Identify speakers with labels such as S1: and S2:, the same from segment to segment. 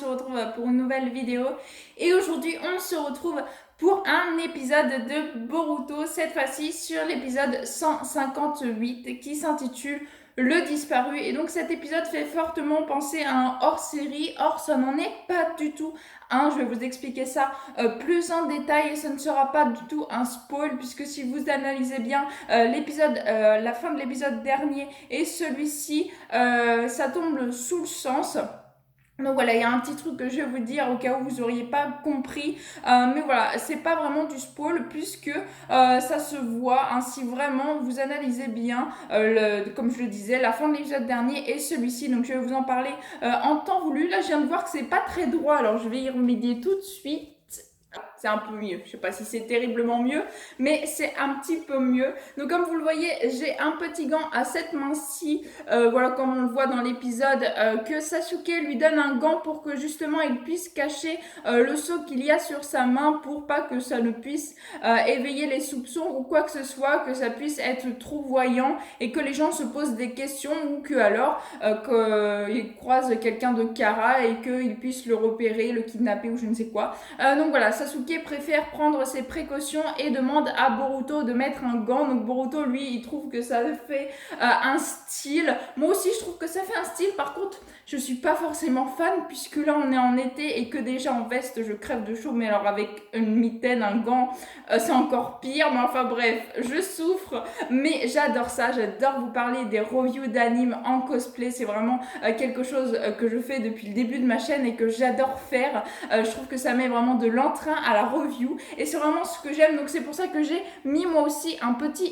S1: se retrouve pour une nouvelle vidéo. Et aujourd'hui, on se retrouve pour un épisode de Boruto, cette fois-ci sur l'épisode 158 qui s'intitule Le Disparu. Et donc cet épisode fait fortement penser à un hors-série. Or, ça n'en est pas du tout un. Je vais vous expliquer ça plus en détail et ce ne sera pas du tout un spoil puisque si vous analysez bien la fin de l'épisode dernier et celui-ci, ça tombe sous le sens. Donc voilà, il y a un petit truc que je vais vous dire au cas où vous n'auriez pas compris. Mais voilà, c'est pas vraiment du spoil puisque ça se voit. Si vraiment vous analysez bien, comme je le disais, la fin de l'épisode dernier et celui-ci. Donc je vais vous en parler en temps voulu. Là, je viens de voir que c'est pas très droit. Alors je vais y remédier tout de suite. C'est un peu mieux. Je sais pas si c'est terriblement mieux, mais c'est un petit peu mieux. Donc comme vous le voyez, j'ai un petit gant à cette main-ci, voilà comme on le voit dans l'épisode, que Sasuke lui donne un gant pour que justement il puisse cacher le sceau qu'il y a sur sa main pour pas que ça ne puisse éveiller les soupçons ou quoi que ce soit, que ça puisse être trop voyant et que les gens se posent des questions ou que alors qu'ils croisent quelqu'un de Kara et qu'ils puissent le repérer, le kidnapper ou je ne sais quoi. Donc voilà, Sasuke préfère prendre ses précautions et demande à Boruto de mettre un gant. Donc Boruto, lui, il trouve que ça fait un style. Moi aussi, je trouve que ça fait un style. Par contre, je suis pas forcément fan puisque là, on est en été et que déjà en veste, je crève de chaud. Mais alors avec une mitaine, un gant, c'est encore pire. Mais enfin bref, je souffre. Mais j'adore ça. J'adore vous parler des reviews d'anime en cosplay. C'est vraiment quelque chose que je fais depuis le début de ma chaîne et que j'adore faire. Je trouve que ça met vraiment de l'entrain à la review et c'est vraiment ce que j'aime. Donc c'est pour ça que j'ai mis moi aussi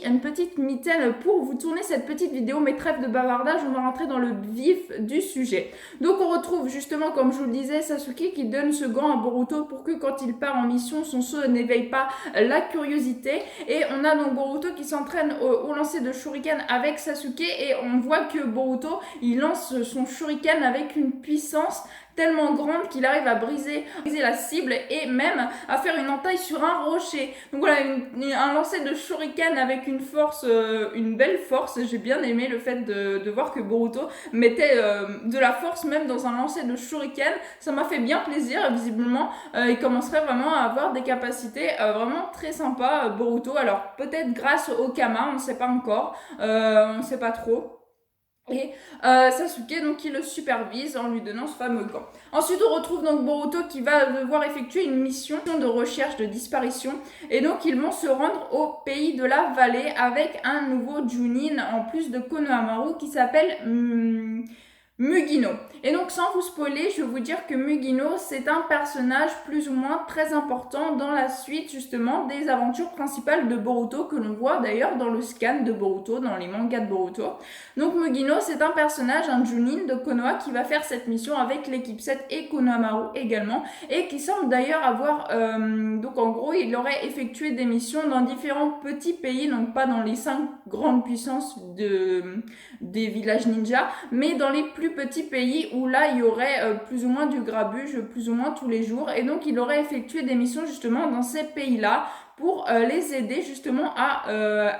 S1: une petite mitaine pour vous tourner cette petite vidéo. Mais trêve de bavardage, on va rentrer dans le vif du sujet. Donc on retrouve justement, comme je vous le disais, Sasuke qui donne ce gant à Boruto pour que quand il part en mission, son sceau n'éveille pas la curiosité. Et on a donc Boruto qui s'entraîne au lancer de shuriken avec Sasuke et on voit que Boruto, il lance son shuriken avec une puissance tellement grande qu'il arrive à briser la cible et même à faire une entaille sur un rocher. Donc voilà, un lancer de shuriken avec une force, une belle force. J'ai bien aimé le fait de voir que Boruto mettait de la force même dans un lancer de shuriken. Ça m'a fait bien plaisir. Visiblement, il commencerait vraiment à avoir des capacités vraiment très sympas, Boruto. Alors peut-être grâce au Kama, on ne sait pas encore, on ne sait pas trop. Et Sasuke donc qui le supervise en lui donnant ce fameux gant. Ensuite on retrouve donc Boruto qui va devoir effectuer une mission de recherche de disparition et donc ils vont se rendre au pays de la vallée avec un nouveau Junin en plus de Konohamaru qui s'appelle Mugino. Et donc sans vous spoiler, je vais vous dire que Mugino c'est un personnage plus ou moins très important dans la suite justement des aventures principales de Boruto que l'on voit d'ailleurs dans le scan de Boruto, dans les mangas de Boruto. Donc Mugino c'est un personnage, un Junin de Konoha qui va faire cette mission avec l'équipe 7 et Konohamaru également et qui semble d'ailleurs avoir, donc en gros il aurait effectué des missions dans différents petits pays, donc pas dans les 5 grandes puissances des villages ninja, mais dans les plus petits pays où là il y aurait plus ou moins du grabuge plus ou moins tous les jours et donc il aurait effectué des missions justement dans ces pays-là pour les aider justement à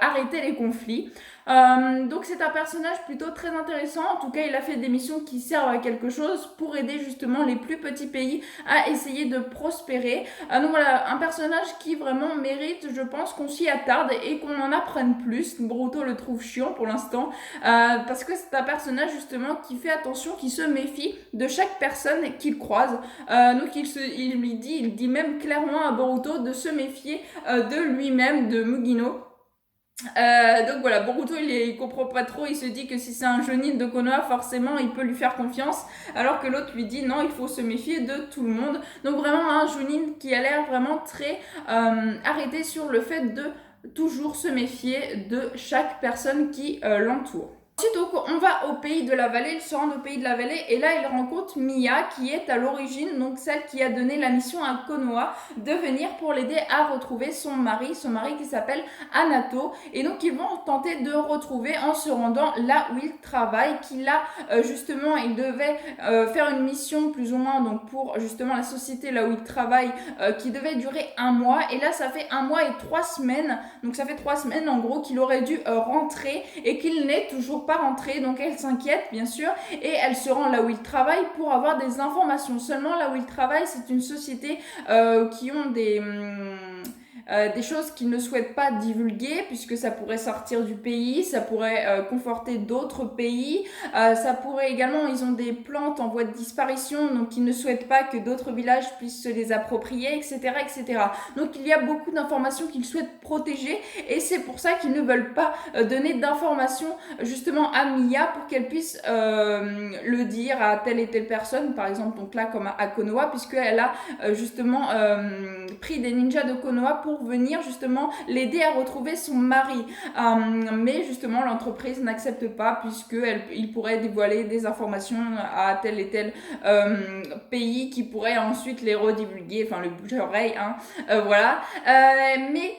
S1: arrêter les conflits. Donc c'est un personnage plutôt très intéressant. En tout cas, il a fait des missions qui servent à quelque chose pour aider justement les plus petits pays à essayer de prospérer. Donc voilà, un personnage qui vraiment mérite, je pense, qu'on s'y attarde et qu'on en apprenne plus. Boruto le trouve chiant pour l'instant parce que c'est un personnage justement qui fait attention, qui se méfie de chaque personne qu'il croise. Donc il dit même clairement à Boruto de se méfier de lui-même, de Mugino. Donc voilà, Boruto il comprend pas trop, il se dit que si c'est un Jonin de Konoha, forcément il peut lui faire confiance, alors que l'autre lui dit non, il faut se méfier de tout le monde. Donc vraiment un Jonin qui a l'air vraiment très arrêté sur le fait de toujours se méfier de chaque personne qui l'entoure. Ensuite, donc, on va au pays de la vallée, il se rend au pays de la vallée et là il rencontre Miya qui est à l'origine, donc celle qui a donné la mission à Konoha de venir pour l'aider à retrouver son mari qui s'appelle Anato. Et donc ils vont tenter de retrouver en se rendant là où il travaille, qu'il a justement, il devait faire une mission plus ou moins donc pour justement la société là où il travaille qui devait durer 1 mois. Et là ça fait 1 mois et 3 semaines, donc ça fait 3 semaines en gros qu'il aurait dû rentrer et qu'il n'est toujours pas rentrer, donc elle s'inquiète bien sûr et elle se rend là où il travaille pour avoir des informations. Seulement là où il travaille, c'est une société qui ont des choses qu'ils ne souhaitent pas divulguer puisque ça pourrait sortir du pays, ça pourrait conforter d'autres pays, ça pourrait également, ils ont des plantes en voie de disparition donc ils ne souhaitent pas que d'autres villages puissent se les approprier, etc. etc. Donc il y a beaucoup d'informations qu'ils souhaitent protéger et c'est pour ça qu'ils ne veulent pas donner d'informations justement à Mia pour qu'elle puisse le dire à telle et telle personne, par exemple donc là comme à Konoha, puisqu'elle a justement pris des ninjas de Konoha pour venir justement l'aider à retrouver son mari. Mais justement l'entreprise n'accepte pas puisqu'il pourrait dévoiler des informations à tel et tel pays qui pourrait ensuite les redivulguer, enfin le bouche-oreille, hein, voilà. Mais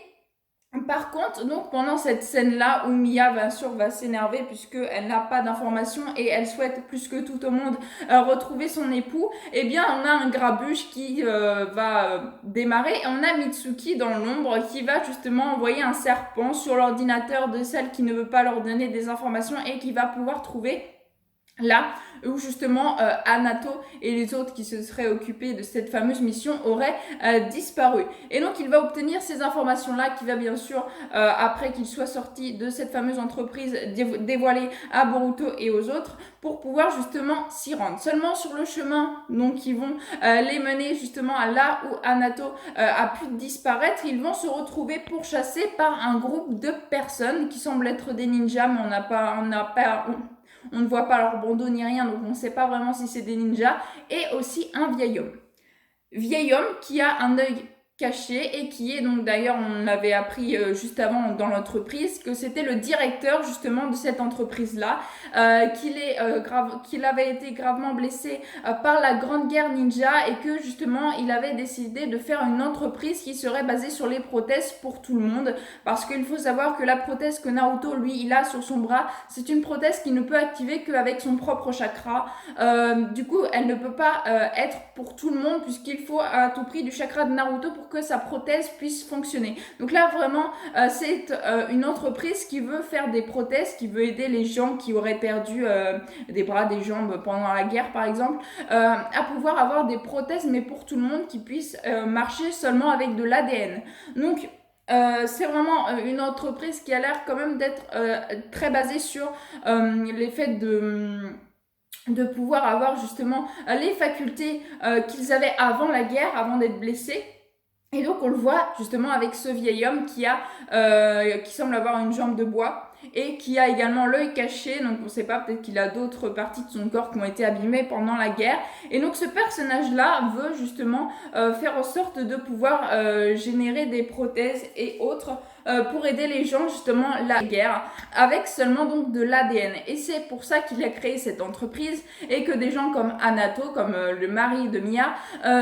S1: par contre, donc pendant cette scène-là où Mia bien sûr va s'énerver puisqu'elle n'a pas d'informations et elle souhaite plus que tout au monde retrouver son époux, eh bien on a un grabuge qui va démarrer et on a Mitsuki dans l'ombre qui va justement envoyer un serpent sur l'ordinateur de celle qui ne veut pas leur donner des informations et qui va pouvoir trouver là où justement Anato et les autres qui se seraient occupés de cette fameuse mission auraient disparu. Et donc il va obtenir ces informations-là qui va bien sûr, après qu'il soit sorti de cette fameuse entreprise, dévoiler à Boruto et aux autres pour pouvoir justement s'y rendre. Seulement sur le chemin, donc ils vont les mener justement à là où Anato a pu disparaître, ils vont se retrouver pourchassés par un groupe de personnes qui semblent être des ninjas, mais on ne voit pas leur bandeau ni rien, donc on ne sait pas vraiment si c'est des ninjas. Et aussi un vieil homme. Vieil homme qui a un œil caché et qui est donc d'ailleurs, on l'avait appris juste avant dans l'entreprise, que c'était le directeur justement de cette entreprise-là, qu'il avait été gravement blessé par la Grande Guerre Ninja et que justement il avait décidé de faire une entreprise qui serait basée sur les prothèses pour tout le monde, parce qu'il faut savoir que la prothèse que Naruto lui il a sur son bras, c'est une prothèse qu'il ne peut activer qu'avec son propre chakra. Du coup elle ne peut pas être pour tout le monde puisqu'il faut à tout prix du chakra de Naruto pour que sa prothèse puisse fonctionner. Donc là vraiment c'est une entreprise qui veut faire des prothèses, qui veut aider les gens qui auraient perdu des bras, des jambes pendant la guerre par exemple, à pouvoir avoir des prothèses mais pour tout le monde qui puissent marcher seulement avec de l'ADN. Donc c'est vraiment une entreprise qui a l'air quand même d'être très basée sur les faits de pouvoir avoir justement les facultés qu'ils avaient avant la guerre, avant d'être blessés. Et donc on le voit justement avec ce vieil homme qui semble avoir une jambe de bois et qui a également l'œil caché, donc on ne sait pas, peut-être qu'il a d'autres parties de son corps qui ont été abîmées pendant la guerre. Et donc ce personnage-là veut justement faire en sorte de pouvoir générer des prothèses et autres pour aider les gens justement la guerre avec seulement donc de l'ADN. Et c'est pour ça qu'il a créé cette entreprise et que des gens comme Anato, comme le mari de Mia,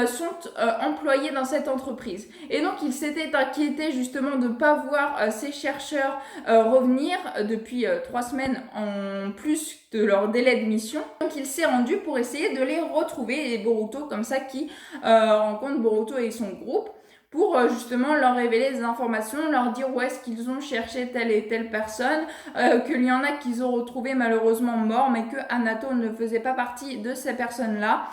S1: sont employés dans cette entreprise. Et donc il s'était inquiété justement de ne pas voir ces chercheurs revenir depuis 3 semaines en plus de leur délai de mission. Donc il s'est rendu pour essayer de les retrouver, et Boruto comme ça qui rencontre Boruto et son groupe pour justement leur révéler des informations, leur dire où est-ce qu'ils ont cherché telle et telle personne, qu'il y en a qu'ils ont retrouvé malheureusement morts, mais que Anato ne faisait pas partie de ces personnes-là.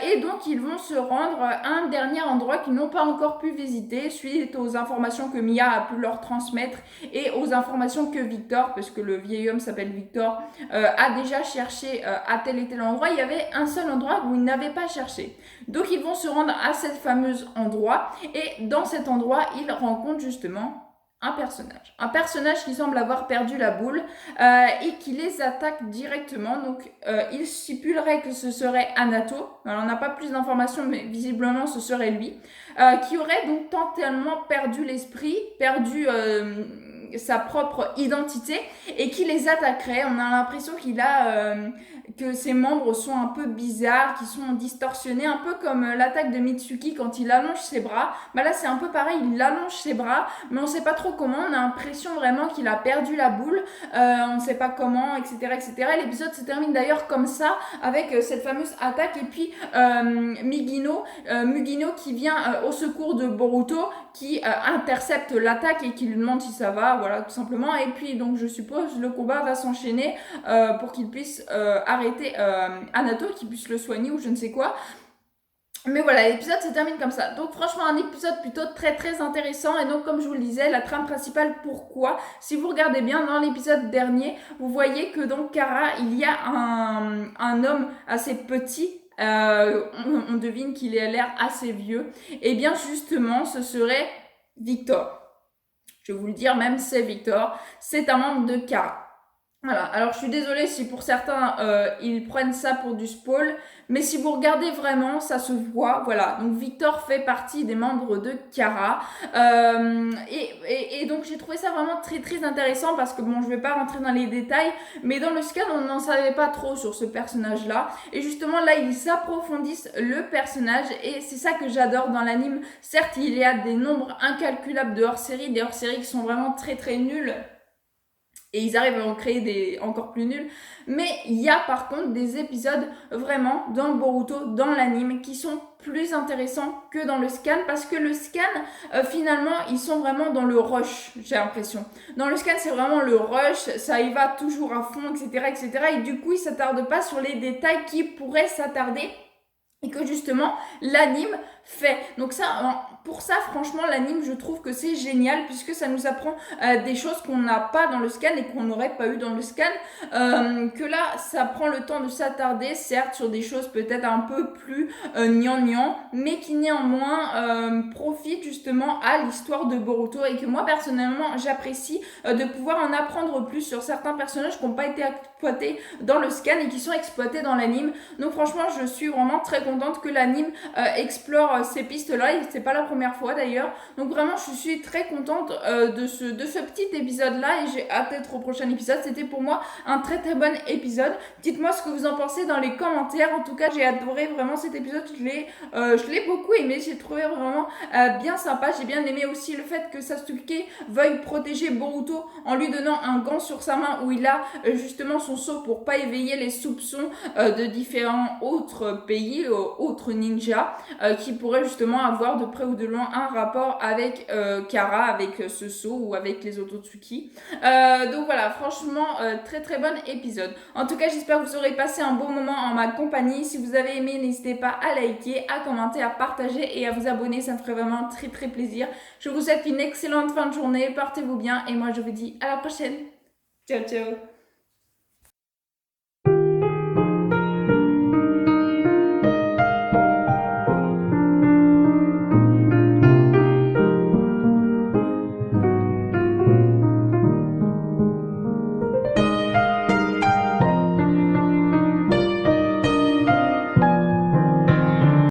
S1: Et donc ils vont se rendre à un dernier endroit qu'ils n'ont pas encore pu visiter, suite aux informations que Mia a pu leur transmettre et aux informations que Victor, parce que le vieil homme s'appelle Victor, a déjà cherché à tel et tel endroit. Il y avait un seul endroit où ils n'avaient pas cherché. Donc ils vont se rendre à cet fameux endroit et dans cet endroit, ils rencontrent justement un personnage qui semble avoir perdu la boule et qui les attaque directement. Donc il stipulerait que ce serait Anato, alors on n'a pas plus d'informations mais visiblement ce serait lui, qui aurait donc totalement perdu l'esprit, perdu sa propre identité et qui les attaquerait. On a l'impression que ses membres sont un peu bizarres, qui sont distorsionnés, un peu comme l'attaque de Mitsuki quand il allonge ses bras. Bah là c'est un peu pareil, il allonge ses bras, mais on sait pas trop comment, on a l'impression vraiment qu'il a perdu la boule, on ne sait pas comment, etc. etc. L'épisode se termine d'ailleurs comme ça, avec cette fameuse attaque, et puis Mugino qui vient au secours de Boruto, qui intercepte l'attaque et qui lui demande si ça va, voilà, tout simplement. Et puis, donc, je suppose, le combat va s'enchaîner pour qu'il puisse arrêter Anato, qu'il puisse le soigner ou je ne sais quoi. Mais voilà, l'épisode se termine comme ça. Donc franchement, un épisode plutôt très très intéressant. Et donc comme je vous le disais, la trame principale, pourquoi? Si vous regardez bien dans l'épisode dernier, vous voyez que donc Kara, il y a un homme assez petit. On devine qu'il a l'air assez vieux. Et bien justement, ce serait Victor. Je vais vous le dire, même c'est Victor. C'est un membre de Kara. Voilà, alors je suis désolée si pour certains ils prennent ça pour du spoil, mais si vous regardez vraiment, ça se voit, voilà. Donc Victor fait partie des membres de Kara, et donc j'ai trouvé ça vraiment très très intéressant parce que bon, je vais pas rentrer dans les détails, mais dans le scan on n'en savait pas trop sur ce personnage-là, et justement là ils approfondissent le personnage, et c'est ça que j'adore dans l'anime. Certes, il y a des nombres incalculables de hors-série, des hors-séries qui sont vraiment très très nuls. Et ils arrivent à en créer des encore plus nuls. Mais il y a par contre des épisodes vraiment dans Boruto, dans l'anime, qui sont plus intéressants que dans le scan. Parce que le scan, finalement, ils sont vraiment dans le rush, j'ai l'impression. Dans le scan, c'est vraiment le rush, ça y va toujours à fond, etc. etc. Et du coup, ils ne s'attardent pas sur les détails qui pourraient s'attarder. Et que justement, l'anime fait. Donc ça, pour ça, franchement, l'anime, je trouve que c'est génial puisque ça nous apprend des choses qu'on n'a pas dans le scan et qu'on n'aurait pas eu dans le scan. Que là, ça prend le temps de s'attarder, certes, sur des choses peut-être un peu plus gnangnan, mais qui néanmoins profitent justement à l'histoire de Boruto et que moi, personnellement, j'apprécie de pouvoir en apprendre plus sur certains personnages qui n'ont pas été exploités dans le scan et qui sont exploités dans l'anime. Donc franchement, je suis vraiment très contente que l'anime explore ces pistes-là, et c'est pas la première fois d'ailleurs. Donc vraiment, je suis très contente de ce petit épisode-là, et j'ai hâte d'être au prochain épisode. C'était pour moi un très très bon épisode. Dites-moi ce que vous en pensez dans les commentaires. En tout cas, j'ai adoré vraiment cet épisode. Je l'ai beaucoup aimé. J'ai trouvé vraiment bien sympa. J'ai bien aimé aussi le fait que Sasuke veuille protéger Boruto en lui donnant un gant sur sa main où il a justement son sceau pour pas éveiller les soupçons de différents autres pays, autres ninjas qui pourraient justement avoir de près ou de loin un rapport avec Kara, avec ce sceau ou avec les Ototsuki. Donc voilà, franchement, très très bon épisode. En tout cas, j'espère que vous aurez passé un bon moment en ma compagnie. Si vous avez aimé, n'hésitez pas à liker, à commenter, à partager et à vous abonner. Ça me ferait vraiment très très plaisir. Je vous souhaite une excellente fin de journée. Portez-vous bien et moi je vous dis à la prochaine. Ciao ciao.